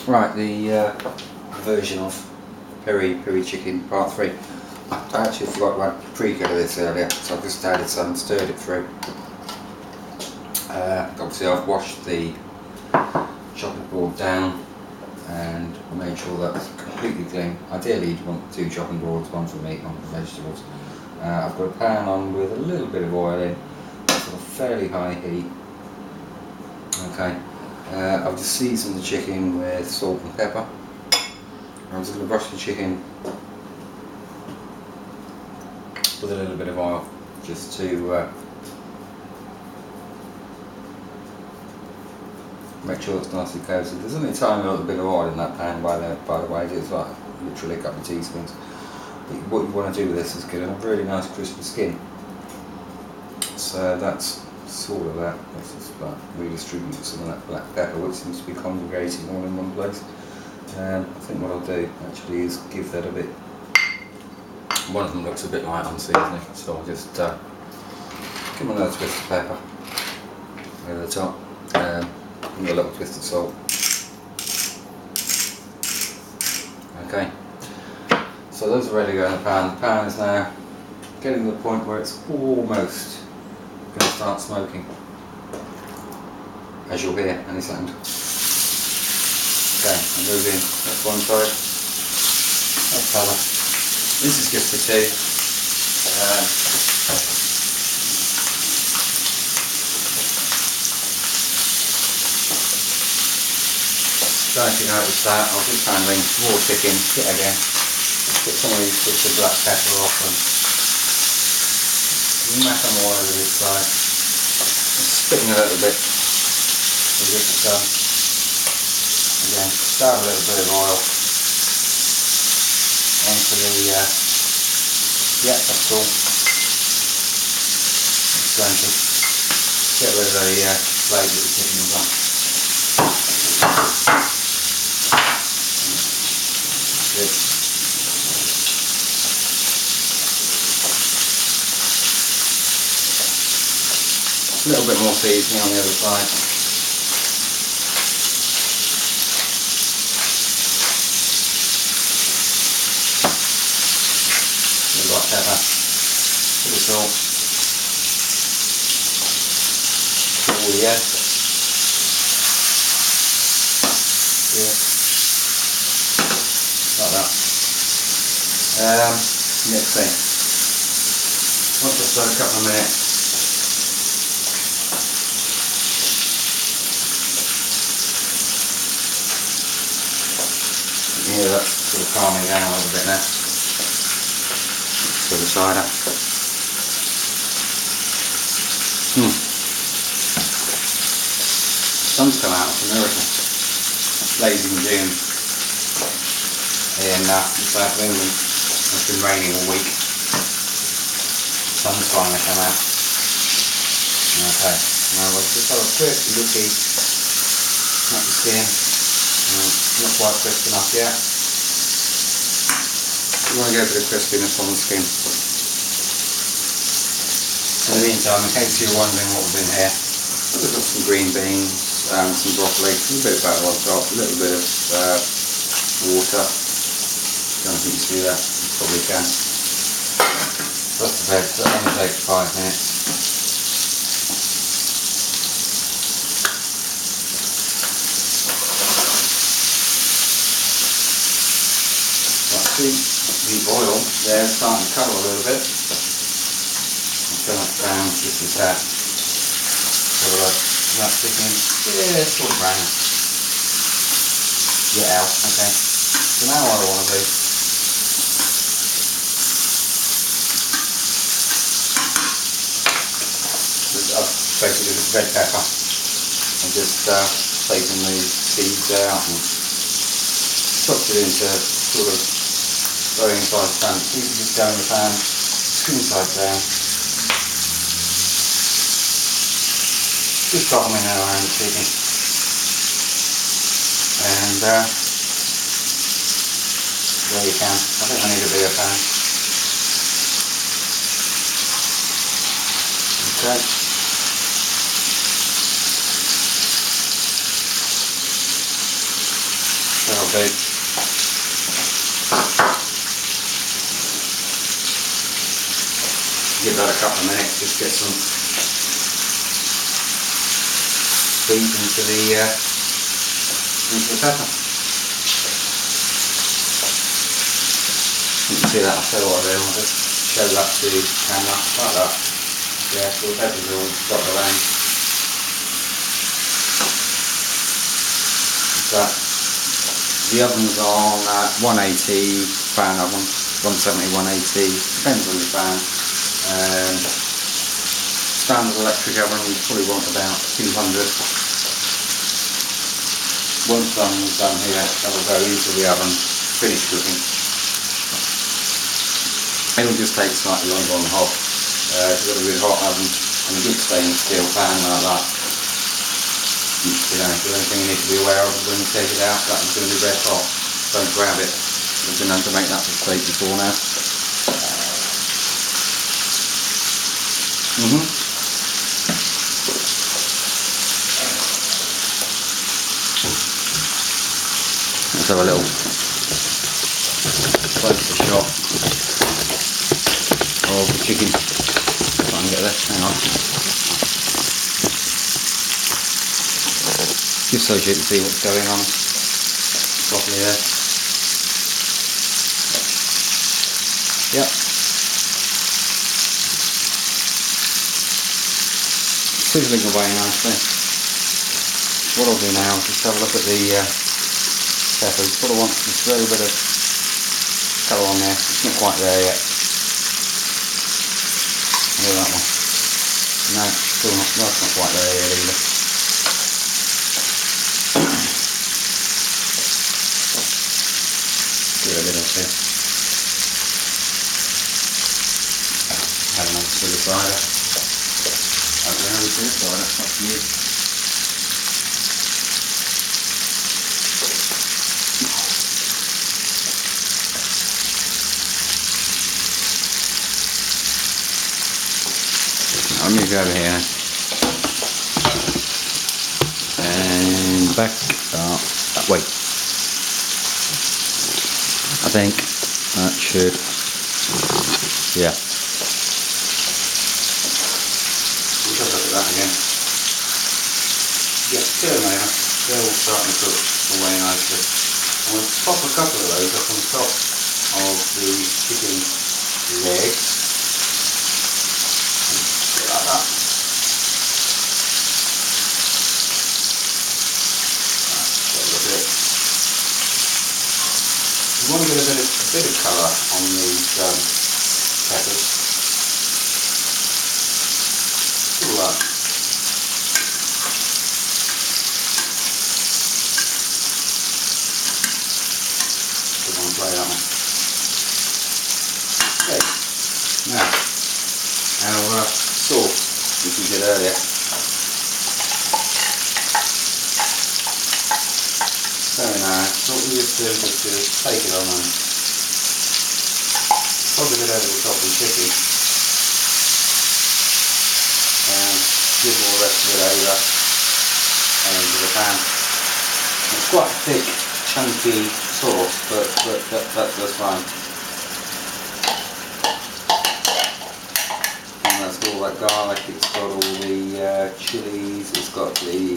Right, the version of peri chicken part 3. I actually forgot to pre-go this earlier, so I've just added some, stirred it through. Obviously I've washed the chopping board down and made sure that's completely clean. Ideally you'd want 2 chopping boards, one for meat, one for vegetables. I've got a pan on with a little bit of oil in, sort of fairly high heat. Okay, I've just seasoned the chicken with salt and pepper. I'm just going to brush the chicken with a little bit of oil, just to make sure it's nicely coated. There's only a tiny little bit of oil in that pan, by the way. It's like literally a couple of teaspoons. But what you want to do with this is get a really nice crispy skin. So that's sort of that. Let's just like redistribute some of that black pepper, which seems to be congregating all in one place. I think what I'll do actually is give that a bit. One of them looks a bit light on seasoning, so I'll just give them another twist of pepper over the top, and a little twist of salt. Okay, so those are ready to go in the pan. The pan is now getting to the point where it's almost going to start smoking, as you'll hear any second. Okay, I'll move in. That's one side. That's the other. This is just for 2. Don't know if you noticed that, I was just handling raw chicken, yet again. Get some of these bits of black pepper off and smack them all over this side. Spitting a little bit. So just again, dab a little bit of oil onto the that's cool. It's going to get rid of the flavour that the chicken was on. Good. A little bit more seasoning on the other side. Black pepper, bit of salt, oh yes, yeah, like that. Mixing. Once I've done a couple of minutes, yeah, that's sort of calming down a little bit now. The cider. Sun's come out, it's a miracle. It's blazing June in South England. It's been raining all week. Sun's finally come out. Okay, now we'll just have a quick looky at the skin. Not quite crisp enough yet. You want to go for the crispiness on the skin. In the meantime, in case you're wondering what was in here, we've got some green beans, some broccoli, a little bit of butter on top, a little bit of water. Don't think you see that, you probably can. That's the veg, that only takes 5 minutes. The oil there is starting to colour a little bit. I'll turn that down just a tad. So that chicken, yeah, it's sort of brown. Yeah, okay. So now what I want to do is I've basically just red pepper and just taken the seeds out and chopped it into sort of varying size chunks. These are just go in the pan, skin side down. Just bottoming around the chicken. And there you can. I think I need a bigger pan. Okay. two. Give that a couple of minutes, just get some heat into the pepper. You can see that. I'll tell you what I do. I'll just show that to the camera like that. Yeah, so the peppers are all got around. That. The oven's on 180 fan oven, 170, 180, depends on your fan. Standard electric oven, you probably want about 200. Once done here, that will go into the oven, finish cooking. It'll just take slightly longer on the hob. If you've got a good hot oven and a good stainless steel pan like that, the only thing you need to be aware of is when you take it out, that is going to be red hot. Don't grab it. I've been known to make that mistake before now. Let's have a little closer shot of the chicken. If I can get this, hang on. Just so you can see what's going on properly there. Yep. Sizzling away nicely. What I'll do now is just have a look at the peppers. What I want is just a little bit of colour on there. It's not quite there yet. Look at that one. No, still not. No, it's not quite there yet either. Give it a bit of this. Have another sugar cider. Have another sugar cider. That's for you. I'll move you over here and back that way. I think that should, yeah. We'll just look at that again. Yeah, turn over. They're all starting to cook away nicely. I'm going to pop a couple of those up on top of the chicken legs. Like that. Look at it. You want to get a bit of colour on these peppers. All that. Just want to play that one. Okay. Now, our sauce, which we did earlier. So now, what we just do is to take it on and pop it over the top of the chicken and give all the rest of it over and into the pan. It's quite a thick, chunky sauce, but that's fine. And that's all that garlic, it's got all the chilies, it's got the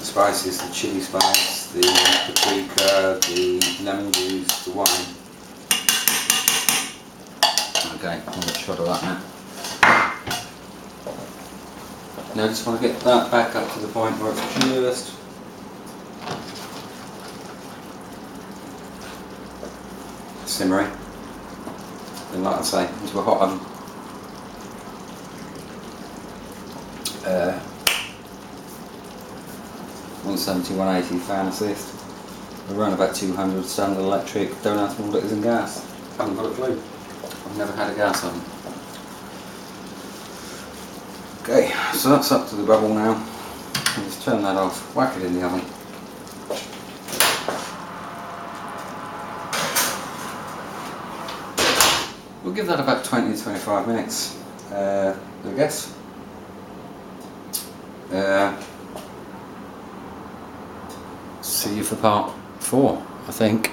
spices, the chili spice, the paprika, the lemon juice, the wine. Okay, I'll get a shot of that now. Now I just want to get that back up to the point where it's just simmering. And like I say, into a hot oven. 170, 180 fan assist. Around about 200 standard electric, don't ask me what it is in gas. Haven't got a clue. I've never had a gas oven. Okay, so that's up to the bubble now. Let's turn that off, whack it in the oven. We'll give that about 20 to 25 minutes, I guess. see you for part 4, I think.